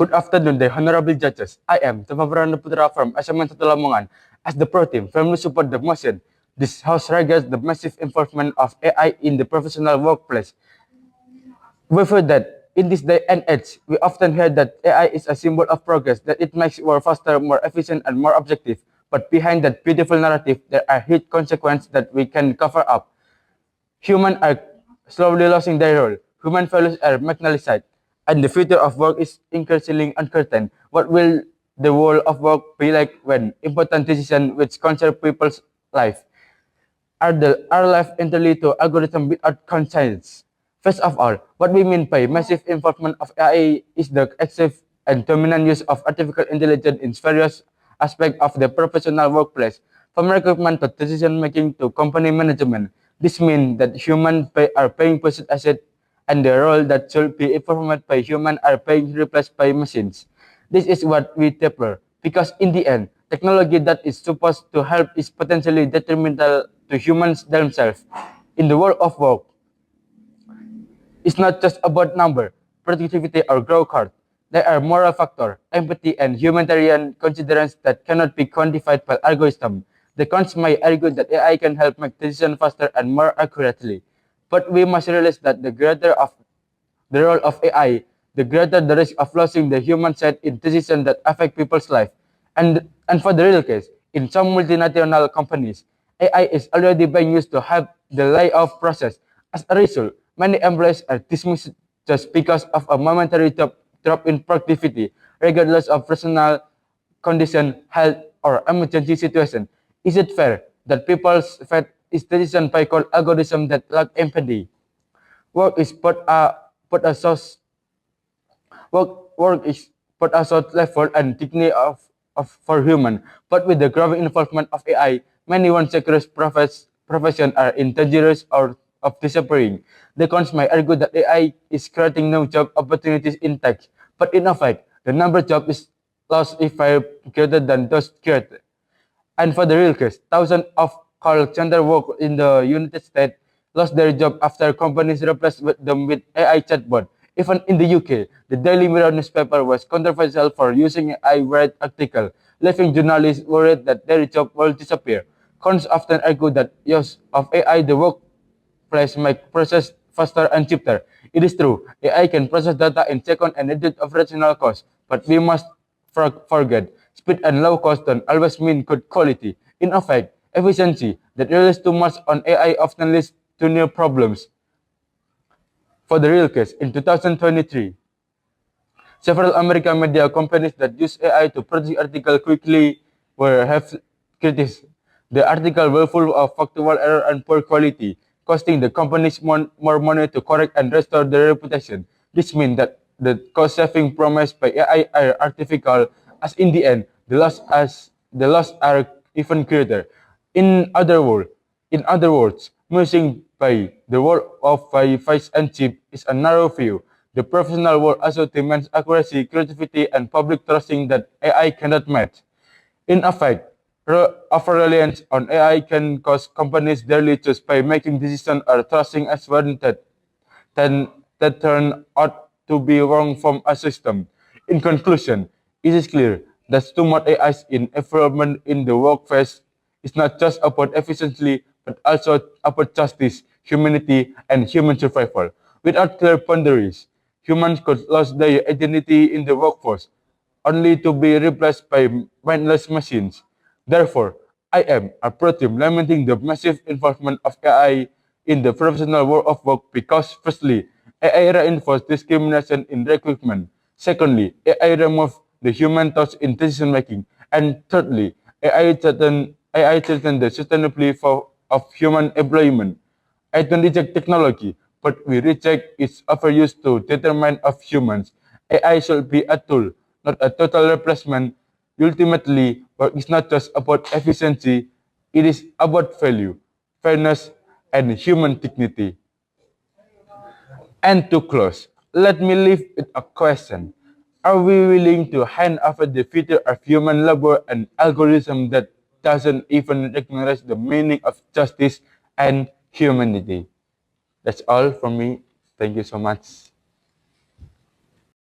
Good afternoon, the honorable judges. I am Prananda Putra from Sman Lamongan. As the pro team firmly support the motion, this House regards the massive involvement of AI in the professional workplace. We feel that in this day and age, we often hear that AI is a symbol of progress, that it makes work faster, more efficient, and more objective. But behind that beautiful narrative, there are huge consequences that we can cover up. Humans are slowly losing their role. Human values are marginalized, and the future of work is increasingly uncertain. What will the world of work be like when important decisions which concern people's life are left entirely to algorithm without conscience? First of all, what we mean by massive involvement of AI is the excessive and dominant use of artificial intelligence in various aspects of the professional workplace, from recruitment to decision making to company management. This means that humans are paying person asset, and the role that should be performed by humans are being replaced by machines. This is what we deplore, because in the end, technology that is supposed to help is potentially detrimental to humans themselves. In the world of work, it's not just about number, productivity, or growth card. There are moral factors, empathy, and humanitarian considerations that cannot be quantified by algorithm. The cons may argue that AI can help make decisions faster and more accurately, but we must realize that the greater of the role of AI, the greater the risk of losing the human side in decisions that affect people's life. And for the real case, in some multinational companies, AI is already being used to help the layoff process. As a result, many employees are dismissed just because of a momentary drop in productivity, regardless of personal condition, health, or emergency situation. Is it fair that people's faith is decision by called algorithm that lack empathy? Work is put a source work is put a sort level and dignity for human, but with the growing involvement of AI, many once secure professions are in dangerous or of disappearing. The cons may argue that AI is creating new job opportunities in tech, but in effect, the number of jobs is lost if far greater than those created. And for the real case, thousands of call center workers in the United States lost their job after companies replaced them with AI chatbot. Even in the UK, the Daily Mirror newspaper was controversial for using AI-read article, leaving journalists worried that their job will disappear. Cons often argue that use of AI the workplace make process faster and cheaper. It is true, AI can process data in seconds and reduce operational costs, but we must forget speed and low cost don't always mean good quality. In effect, efficiency that relies too much on AI often leads to new problems. For the real case, in 2023, several American media companies that use AI to produce articles quickly have criticized. The article were full of factual error and poor quality, costing the companies more money to correct and restore their reputation. This means that the cost-saving promised by AI are artificial, as in the end, the loss are even greater. In other words, musing by the world of face and chip is a narrow view. The professional world also demands accuracy, creativity, and public trusting that AI cannot match. In effect, over-reliance on AI can cause companies dearly just by making decisions or trusting as warranted then that turn out to be wrong from a system. In conclusion, it is clear that too much AI in environment in the workplace is not just about efficiency, but also about justice, humanity, and human survival. Without clear boundaries, humans could lose their identity in the workforce, only to be replaced by mindless machines. Therefore, I am a pro team lamenting the massive involvement of AI in the professional world of work because, firstly, AI reinforces discrimination in recruitment. Secondly, AI removes the human touch in decision making. And thirdly, AI threatens the sustainability of human employment. I don't reject technology, but we reject its overuse to determine of humans. AI should be a tool, not a total replacement. Ultimately, work is not just about efficiency, it is about value, fairness, and human dignity. And to close, let me leave with a question. Are we willing to hand over the future of human labor and algorithm that doesn't even recognize the meaning of justice and humanity? That's all from me. Thank you so much.